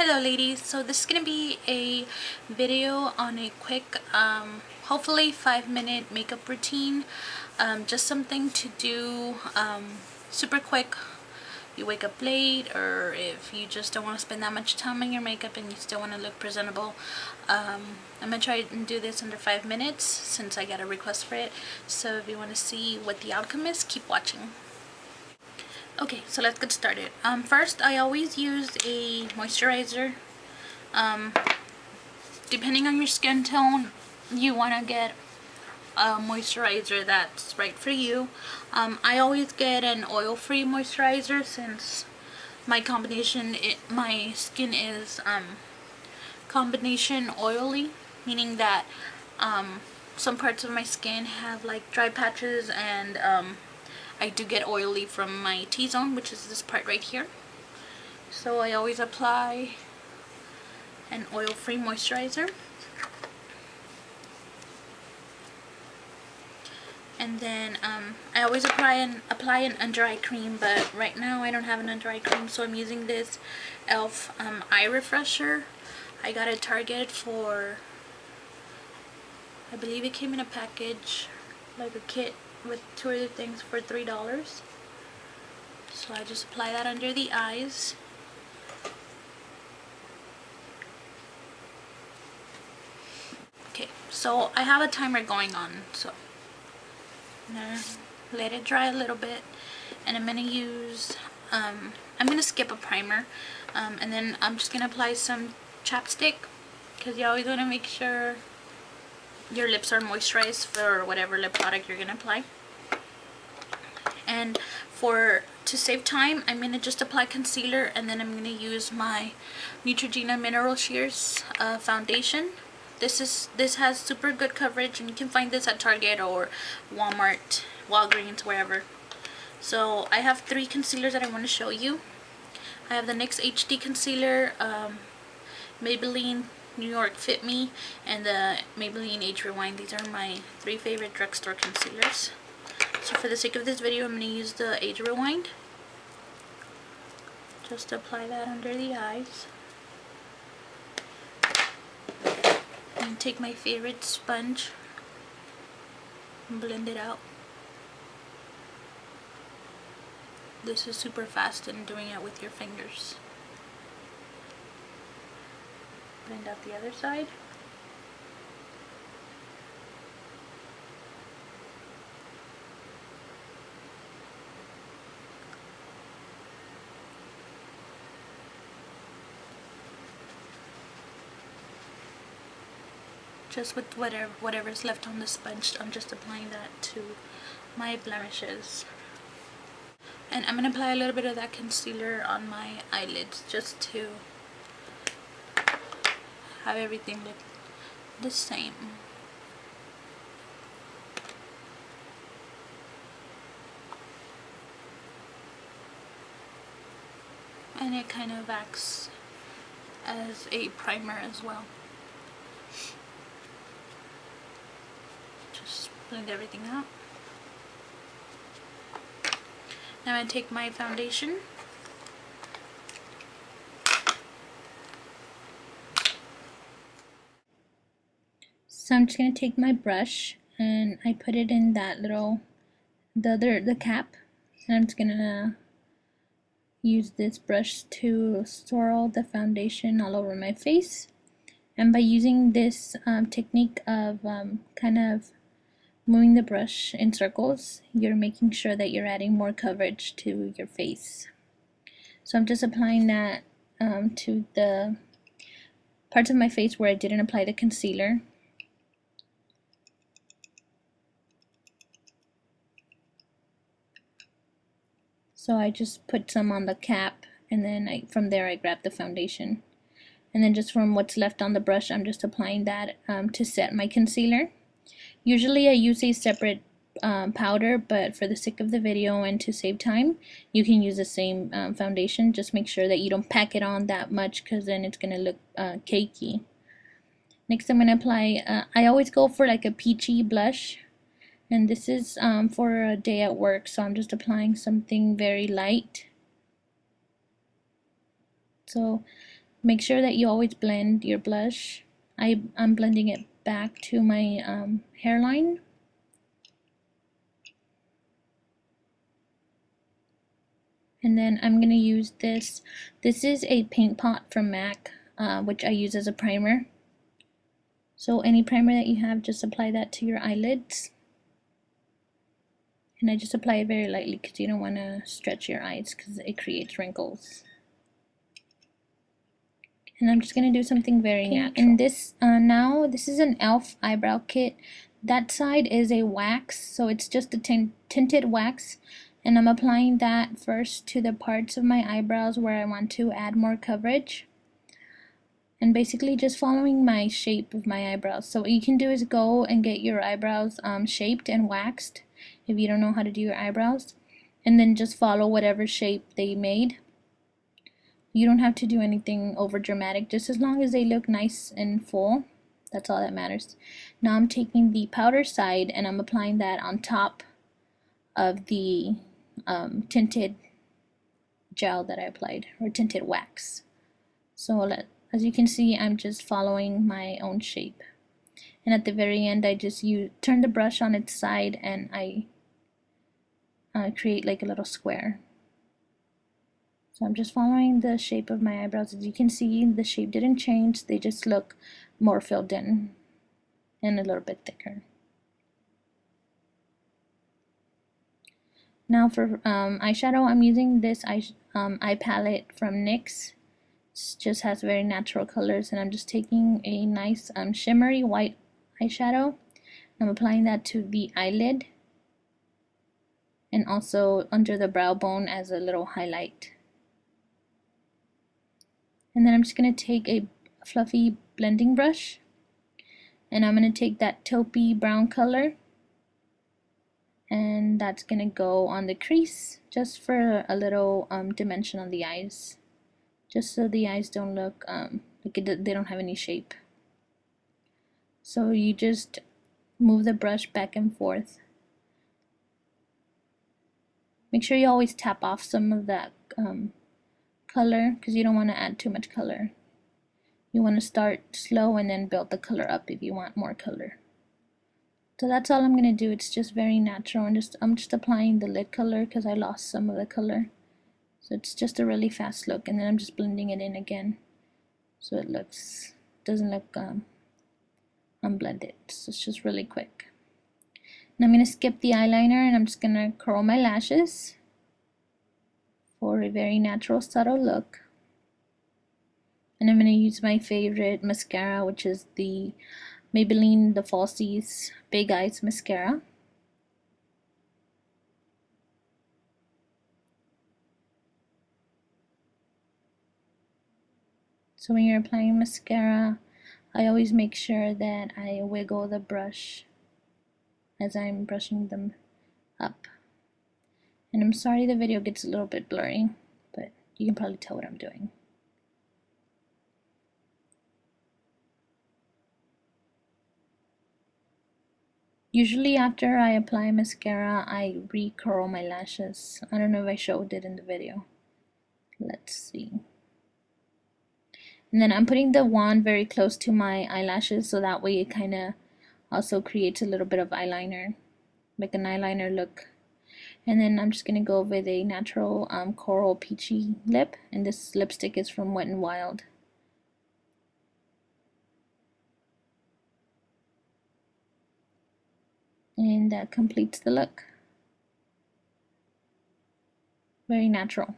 Hello ladies, so this is going to be a video on a quick hopefully 5-minute makeup routine, just something to do super quick. You wake up late, or if you just don't want to spend that much time on your makeup and you still want to look presentable. I'm going to try and do this under 5 minutes since I got a request for it, so if you want to see what the outcome is, keep watching. Okay, so let's get started. First, I always use a moisturizer. Depending on your skin tone, you want to get a moisturizer that's right for you. I always get an oil-free moisturizer since my my skin is combination oily, meaning that some parts of my skin have like dry patches, and I do get oily from my T-zone, which is this part right here. So I always apply an oil-free moisturizer. And then I always apply an under eye cream, but right now I don't have an under eye cream, so I'm using this e.l.f. eye refresher. I got it Target for, I believe it came in a package, like a kit with 2 other things for $3. So I just apply that under the eyes. Okay, so I have a timer going on, so I'm gonna let it dry a little bit, and I'm gonna use I'm gonna skip a primer, and then I'm just gonna apply some chapstick, because you always want to make sure your lips are moisturized for whatever lip product you're gonna apply. And to save time, I'm gonna just apply concealer, and then I'm gonna use my Neutrogena Mineral Shears foundation. This has super good coverage, and you can find this at Target or Walmart, Walgreens, wherever. So I have 3 concealers that I want to show you. I have the NYX HD concealer, Maybelline New York Fit Me, and the Maybelline Age Rewind. These are my 3 favorite drugstore concealers. So for the sake of this video, I'm going to use the Age Rewind. Just apply that under the eyes. And take my favorite sponge and blend it out. This is super fast in doing it with your fingers. Blend out the other side. Just with whatever's left on the sponge, I'm just applying that to my blemishes. And I'm going to apply a little bit of that concealer on my eyelids, just to have everything look the same. And it kind of acts as a primer as well. Just blend everything out. Now I'm going to take my foundation. So I'm just going to take my brush, and I put it in that little, the cap, and I'm just going to use this brush to swirl the foundation all over my face. And by using this technique of kind of moving the brush in circles, you're making sure that you're adding more coverage to your face. So I'm just applying that to the parts of my face where I didn't apply the concealer. So I just put some on the cap, and then from there I grab the foundation. And then just from what's left on the brush, I'm just applying that to set my concealer. Usually I use a separate powder, but for the sake of the video and to save time, you can use the same foundation. Just make sure that you don't pack it on that much, because then it's going to look cakey. Next I'm going to apply, I always go for like a peachy blush. And this is for a day at work, so I'm just applying something very light. So Make sure that you always blend your blush. I'm blending it back to my hairline. And then I'm going to use this. This is a paint pot from MAC, which I use as a primer. So any primer that you have, just apply that to your eyelids. And I just apply it very lightly because you don't want to stretch your eyes because it creates wrinkles. And I'm just going to do something very natural. And this, now, this is an e.l.f. eyebrow kit. That side is a wax, so it's just a tinted wax. And I'm applying that first to the parts of my eyebrows where I want to add more coverage. And basically just following my shape of my eyebrows. So what you can do is go and get your eyebrows shaped and waxed if you don't know how to do your eyebrows. And then just follow whatever shape they made. You don't have to do anything over dramatic, just as long as they look nice and full. That's all that matters. Now I'm taking the powder side and I'm applying that on top of the tinted gel that I applied, or tinted wax. So as you can see, I'm just following my own shape. And at the very end, I just turn the brush on its side and I create like a little square. So I'm just following the shape of my eyebrows. As you can see, the shape didn't change, they just look more filled in and a little bit thicker. Now for eyeshadow, I'm using this eye palette from NYX. It just has very natural colors, and I'm just taking a nice shimmery white eyeshadow. I'm applying that to the eyelid and also under the brow bone as a little highlight. And then I'm just going to take a fluffy blending brush and I'm going to take that taupey brown color, and that's going to go on the crease just for a little dimension on the eyes, just so the eyes don't look like they don't have any shape. So you just move the brush back and forth. Make sure you always tap off some of that color because you don't want to add too much color. You want to start slow and then build the color up if you want more color. So that's all I'm going to do. It's just very natural, and I'm just applying the lid color because I lost some of the color. So it's just a really fast look, and then I'm just blending it in again so it doesn't look unblended. So it's just really quick. And I'm going to skip the eyeliner and I'm just going to curl my lashes for a very natural, subtle look. And I'm going to use my favorite mascara, which is the Maybelline The Falsies Big Eyes Mascara. So when you're applying mascara, I always make sure that I wiggle the brush as I'm brushing them up. And I'm sorry the video gets a little bit blurry, but you can probably tell what I'm doing. Usually after I apply mascara, I re-curl my lashes. I don't know if I showed it in the video. Let's see. And then I'm putting the wand very close to my eyelashes so that way it kind of also creates a little bit of eyeliner, like an eyeliner look. And then I'm just going to go with a natural coral peachy lip, and this lipstick is from Wet n Wild. And that completes the look. Very natural.